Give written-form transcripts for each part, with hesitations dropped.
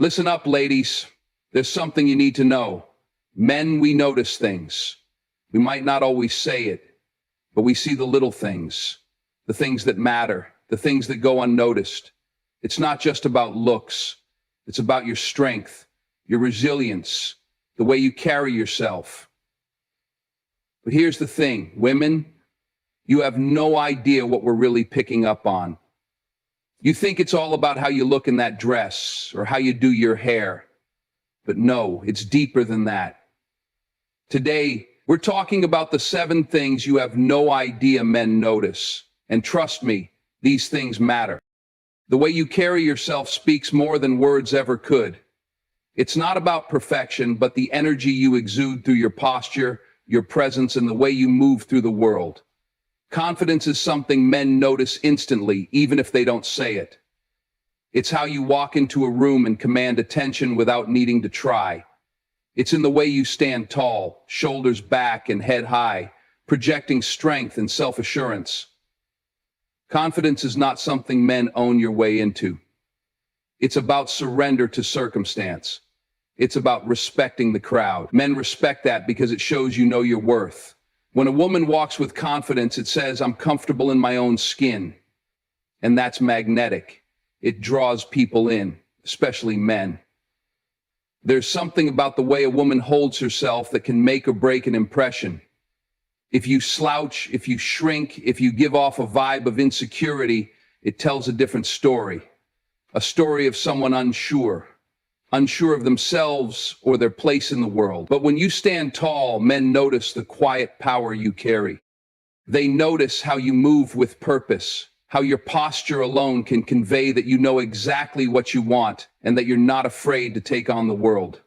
Listen up, ladies. There's something you need to know. Men, we notice things. We might not always say it, but we see the little things, the things that matter, the things that go unnoticed. It's not just about looks. It's about your strength, your resilience, the way you carry yourself. But here's the thing, women, you have no idea what we're really picking up on. You think it's all about how you look in that dress or how you do your hair. But no, it's deeper than that. Today, we're talking about the 7 things you have no idea men notice. And trust me, these things matter. The way you carry yourself speaks more than words ever could. It's not about perfection, but the energy you exude through your posture, your presence, and the way you move through the world. Confidence is something men notice instantly, even if they don't say it. It's how you walk into a room and command attention without needing to try. It's in the way you stand tall, shoulders back and head high, projecting strength and self-assurance. Confidence is not something men own your way into. It's about surrender to circumstance. It's about respecting the crowd. Men respect that because it shows you know your worth. When a woman walks with confidence, it says, I'm comfortable in my own skin. And that's magnetic. It draws people in, especially men. There's something about the way a woman holds herself that can make or break an impression. If you slouch, if you shrink, if you give off a vibe of insecurity, it tells a different story. A story of someone unsure of themselves or their place in the world. But when you stand tall, men notice the quiet power you carry. They notice how you move with purpose, how your posture alone can convey that you know exactly what you want and that you're not afraid to take on the world.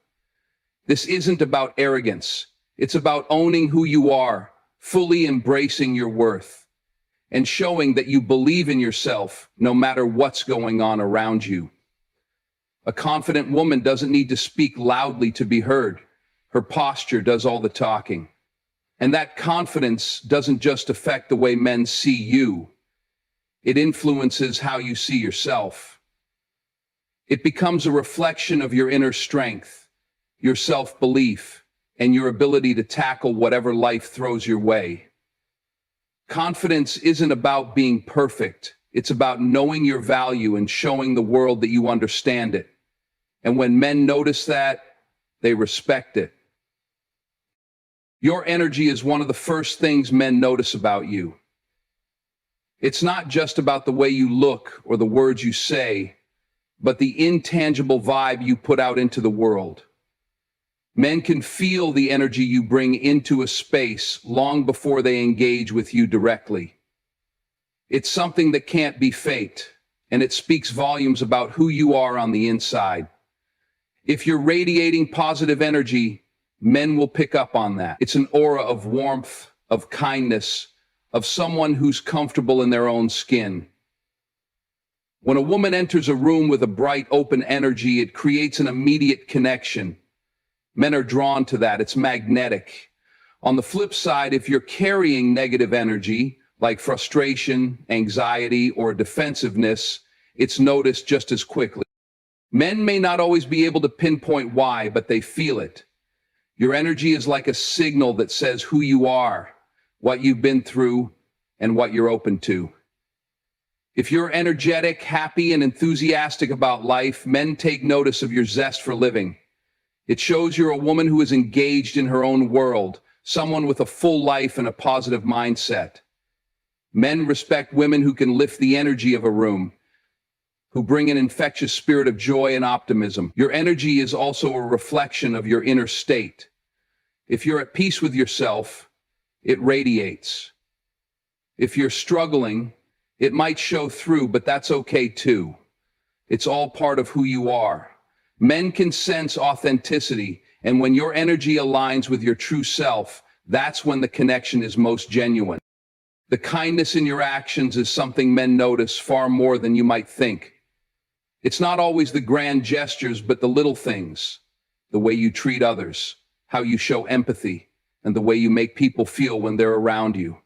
This isn't about arrogance. It's about owning who you are, fully embracing your worth, and showing that you believe in yourself no matter what's going on around you. A confident woman doesn't need to speak loudly to be heard. Her posture does all the talking. And that confidence doesn't just affect the way men see you. It influences how you see yourself. It becomes a reflection of your inner strength, your self-belief, and your ability to tackle whatever life throws your way. Confidence isn't about being perfect. It's about knowing your value and showing the world that you understand it. And when men notice that, they respect it. Your energy is one of the first things men notice about you. It's not just about the way you look or the words you say, but the intangible vibe you put out into the world. Men can feel the energy you bring into a space long before they engage with you directly. It's something that can't be faked, and it speaks volumes about who you are on the inside. If you're radiating positive energy, men will pick up on that. It's an aura of warmth, of kindness, of someone who's comfortable in their own skin. When a woman enters a room with a bright, open energy, it creates an immediate connection. Men are drawn to that. It's magnetic. On the flip side, if you're carrying negative energy, like frustration, anxiety, or defensiveness, it's noticed just as quickly. Men may not always be able to pinpoint why, but they feel it. Your energy is like a signal that says who you are, what you've been through, and what you're open to. If you're energetic, happy, and enthusiastic about life, men take notice of your zest for living. It shows you're a woman who is engaged in her own world, someone with a full life and a positive mindset. Men respect women who can lift the energy of a room, who bring an infectious spirit of joy and optimism. Your energy is also a reflection of your inner state. If you're at peace with yourself, it radiates. If you're struggling, it might show through, but that's okay too. It's all part of who you are. Men can sense authenticity, and when your energy aligns with your true self, that's when the connection is most genuine. The kindness in your actions is something men notice far more than you might think. It's not always the grand gestures, but the little things. The way you treat others, how you show empathy, and the way you make people feel when they're around you.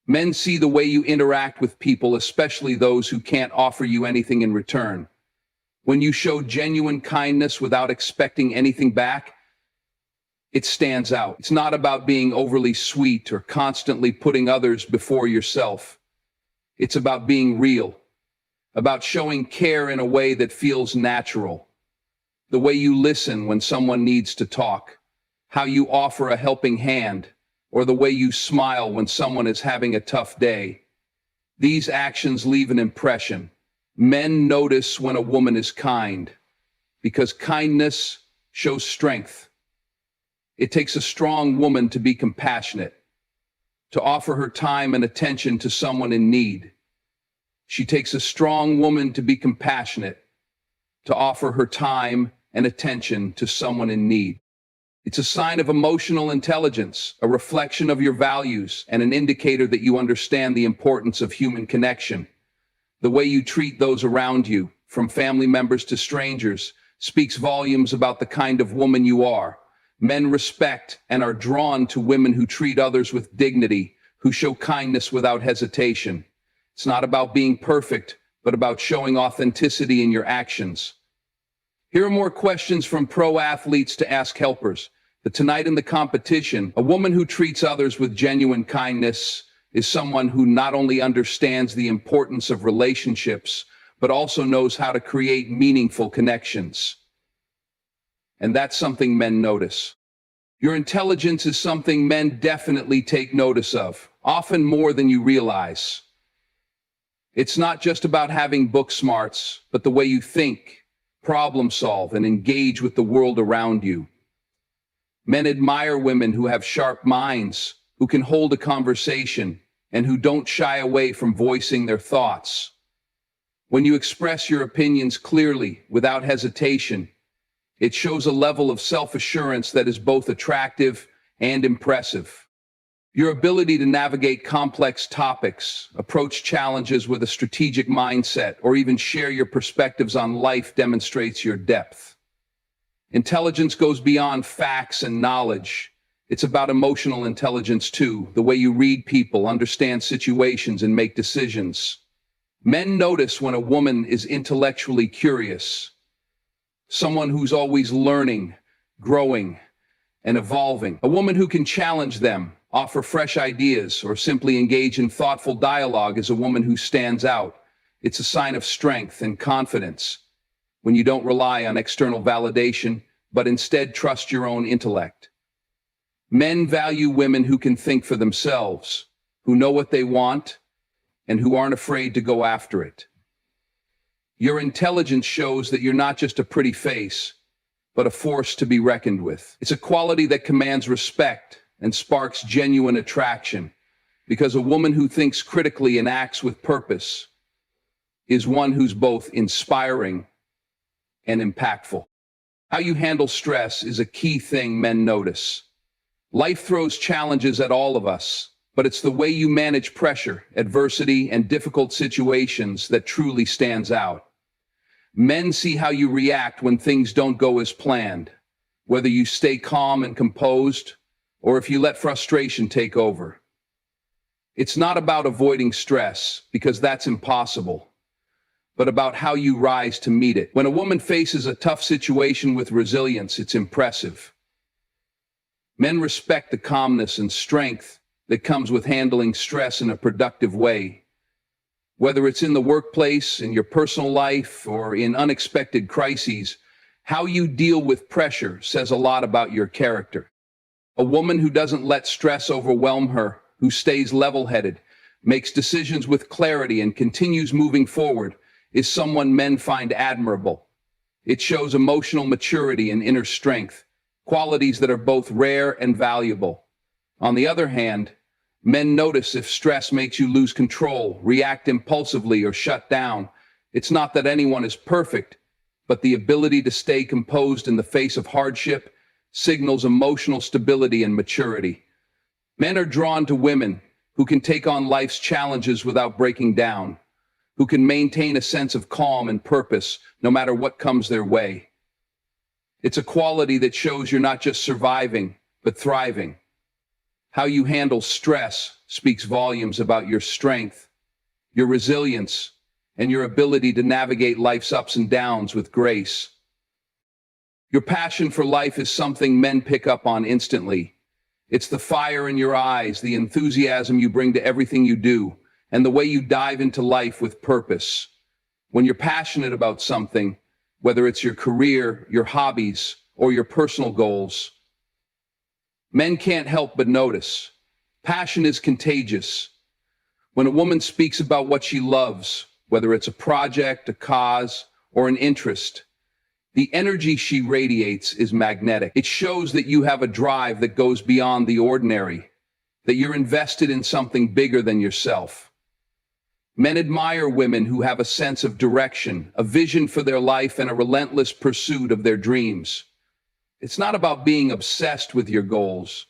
Men see the way you interact with people, especially those who can't offer you anything in return. When you show genuine kindness without expecting anything back, it stands out. It's not about being overly sweet or constantly putting others before yourself. It's about being real, about showing care in a way that feels natural. The way you listen when someone needs to talk, how you offer a helping hand, or the way you smile when someone is having a tough day. These actions leave an impression. Men notice when a woman is kind, because kindness shows strength. It takes a strong woman to be compassionate, to offer her time and attention to someone in need. She takes a strong woman to be compassionate, to offer her time and attention to someone in need. It's a sign of emotional intelligence, a reflection of your values, and an indicator that you understand the importance of human connection. The way you treat those around you, from family members to strangers, speaks volumes about the kind of woman you are. Men respect and are drawn to women who treat others with dignity, who show kindness without hesitation. It's not about being perfect, but about showing authenticity in your actions. Here are more questions from pro athletes to ask helpers. But tonight in the competition, a woman who treats others with genuine kindness is someone who not only understands the importance of relationships, but also knows how to create meaningful connections. And that's something men notice. Your intelligence is something men definitely take notice of, often more than you realize. It's not just about having book smarts, but the way you think, problem solve, and engage with the world around you. Men admire women who have sharp minds, who can hold a conversation, and who don't shy away from voicing their thoughts. When you express your opinions clearly, without hesitation, it shows a level of self-assurance that is both attractive and impressive. Your ability to navigate complex topics, approach challenges with a strategic mindset, or even share your perspectives on life demonstrates your depth. Intelligence goes beyond facts and knowledge. It's about emotional intelligence too, the way you read people, understand situations, and make decisions. Men notice when a woman is intellectually curious, someone who's always learning, growing, and evolving. A woman who can challenge them, offer fresh ideas, or simply engage in thoughtful dialogue is a woman who stands out. It's a sign of strength and confidence when you don't rely on external validation, but instead trust your own intellect. Men value women who can think for themselves, who know what they want, and who aren't afraid to go after it. Your intelligence shows that you're not just a pretty face, but a force to be reckoned with. It's a quality that commands respect and sparks genuine attraction, because a woman who thinks critically and acts with purpose is one who's both inspiring and impactful. How you handle stress is a key thing men notice. Life throws challenges at all of us, but it's the way you manage pressure, adversity, and difficult situations that truly stands out. Men see how you react when things don't go as planned, whether you stay calm and composed, or if you let frustration take over. It's not about avoiding stress, because that's impossible, but about how you rise to meet it. When a woman faces a tough situation with resilience, it's impressive. Men respect the calmness and strength that comes with handling stress in a productive way. Whether it's in the workplace, in your personal life, or in unexpected crises, how you deal with pressure says a lot about your character. A woman who doesn't let stress overwhelm her, who stays level-headed, makes decisions with clarity, and continues moving forward, is someone men find admirable. It shows emotional maturity and inner strength, qualities that are both rare and valuable. On the other hand, men notice if stress makes you lose control, react impulsively, or shut down. It's not that anyone is perfect, but the ability to stay composed in the face of hardship signals emotional stability and maturity. Men are drawn to women who can take on life's challenges without breaking down, who can maintain a sense of calm and purpose no matter what comes their way. It's a quality that shows you're not just surviving, but thriving. How you handle stress speaks volumes about your strength, your resilience, and your ability to navigate life's ups and downs with grace. Your passion for life is something men pick up on instantly. It's the fire in your eyes, the enthusiasm you bring to everything you do, and the way you dive into life with purpose. When you're passionate about something, whether it's your career, your hobbies, or your personal goals, men can't help but notice. Passion is contagious. When a woman speaks about what she loves, whether it's a project, a cause, or an interest, the energy she radiates is magnetic. It shows that you have a drive that goes beyond the ordinary, that you're invested in something bigger than yourself. Men admire women who have a sense of direction, a vision for their life, and a relentless pursuit of their dreams. It's not about being obsessed with your goals,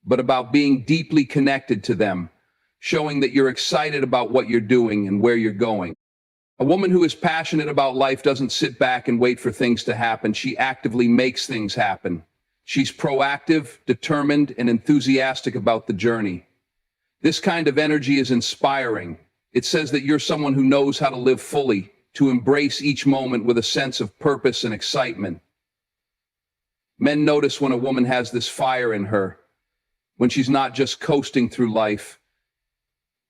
but about being deeply connected to them, showing that you're excited about what you're doing and where you're going. A woman who is passionate about life doesn't sit back and wait for things to happen. She actively makes things happen. She's proactive, determined, and enthusiastic about the journey. This kind of energy is inspiring. It says that you're someone who knows how to live fully, to embrace each moment with a sense of purpose and excitement. Men notice when a woman has this fire in her, when she's not just coasting through life,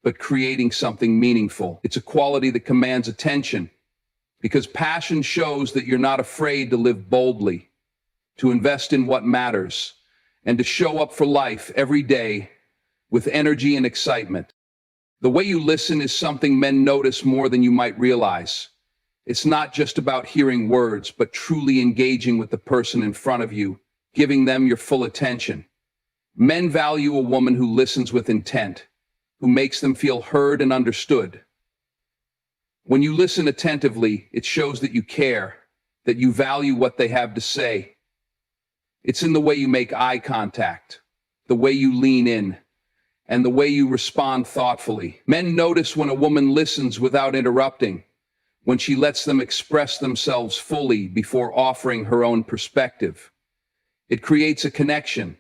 but creating something meaningful. It's a quality that commands attention, because passion shows that you're not afraid to live boldly, to invest in what matters, and to show up for life every day with energy and excitement. The way you listen is something men notice more than you might realize. It's not just about hearing words, but truly engaging with the person in front of you, giving them your full attention. Men value a woman who listens with intent, who makes them feel heard and understood. When you listen attentively, it shows that you care, that you value what they have to say. It's in the way you make eye contact, the way you lean in, and the way you respond thoughtfully. Men notice when a woman listens without interrupting, when she lets them express themselves fully before offering her own perspective. It creates a connection,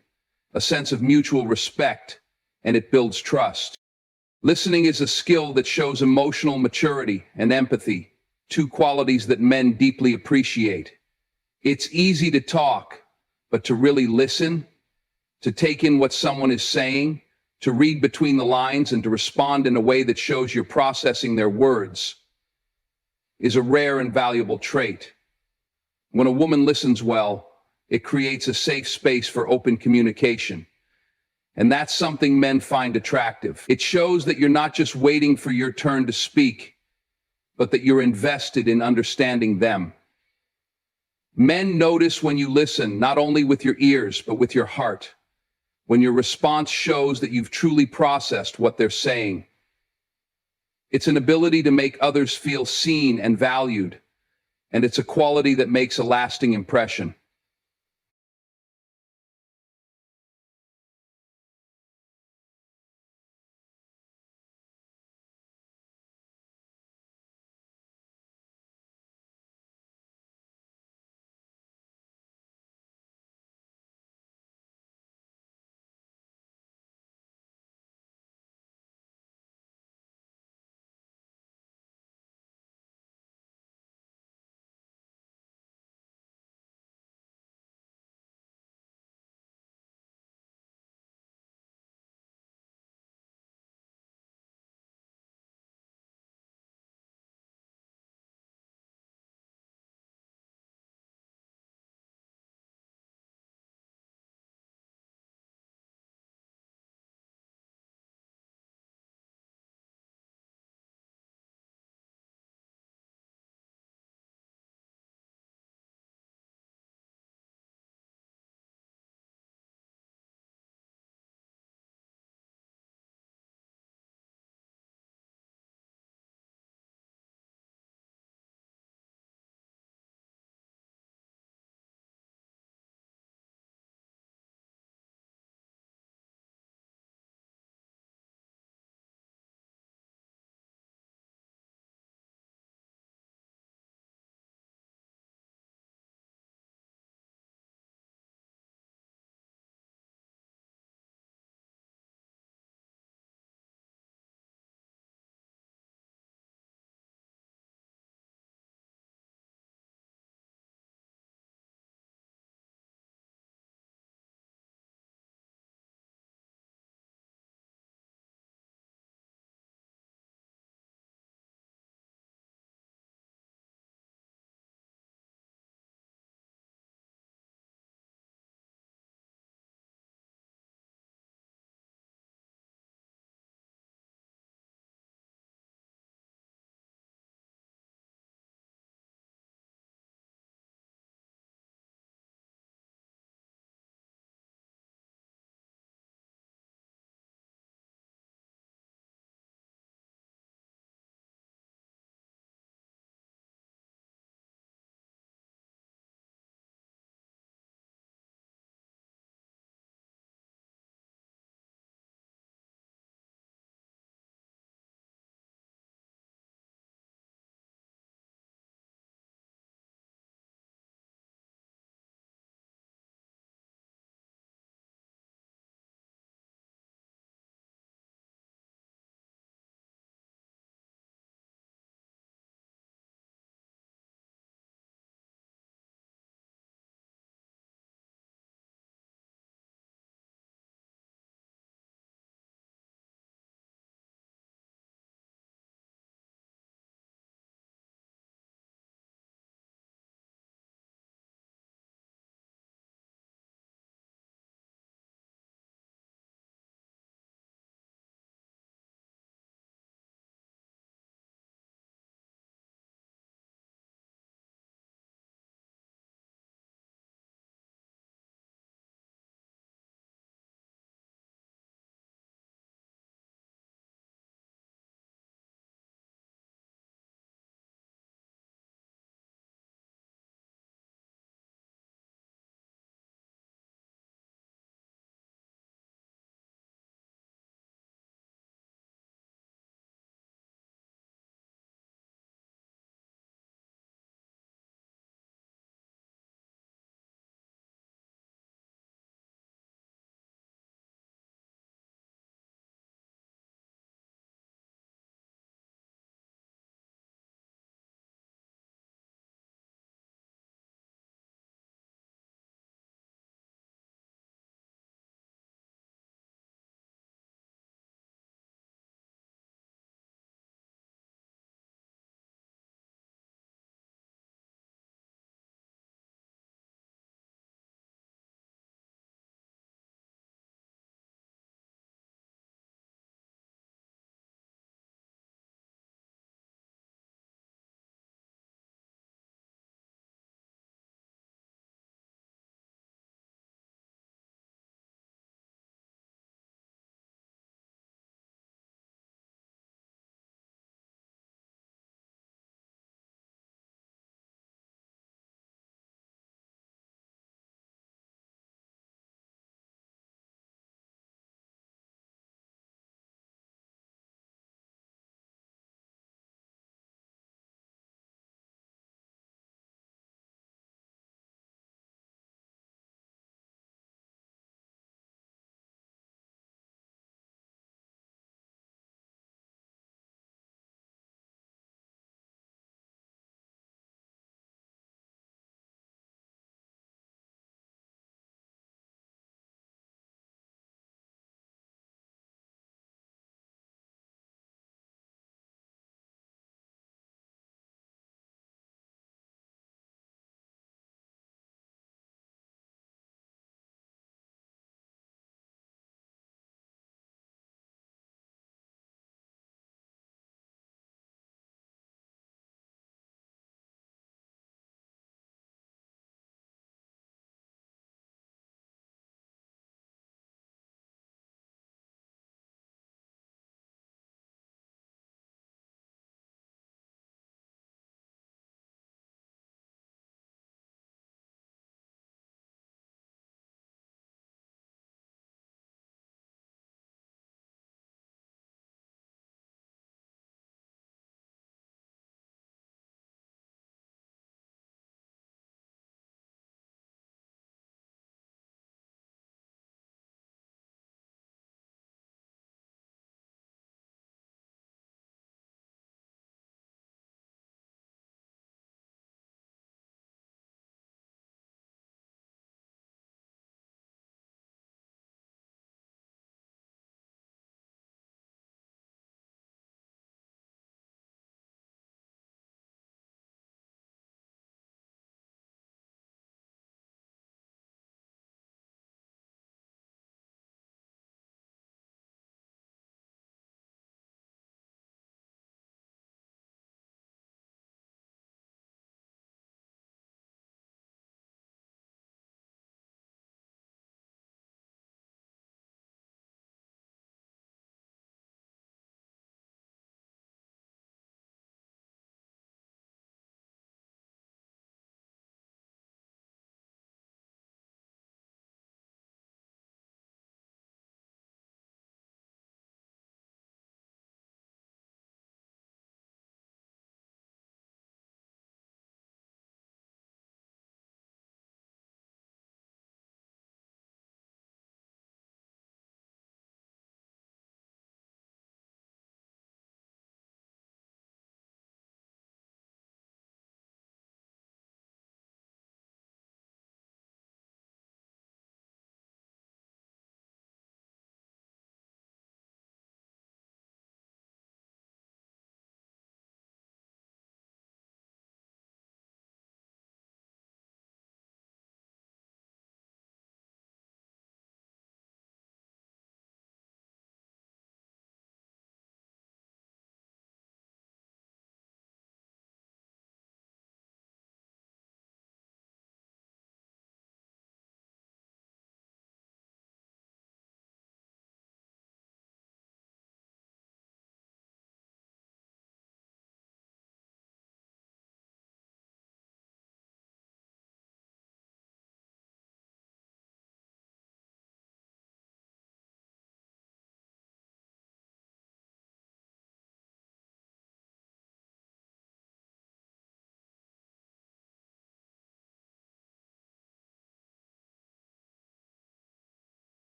a sense of mutual respect, and it builds trust. Listening is a skill that shows emotional maturity and empathy, two qualities that men deeply appreciate. It's easy to talk, but to really listen, to take in what someone is saying, to read between the lines, and to respond in a way that shows you're processing their words, is a rare and valuable trait. When a woman listens well, it creates a safe space for open communication. And that's something men find attractive. It shows that you're not just waiting for your turn to speak, but that you're invested in understanding them. Men notice when you listen, not only with your ears, but with your heart. When your response shows that you've truly processed what they're saying. It's an ability to make others feel seen and valued, and it's a quality that makes a lasting impression.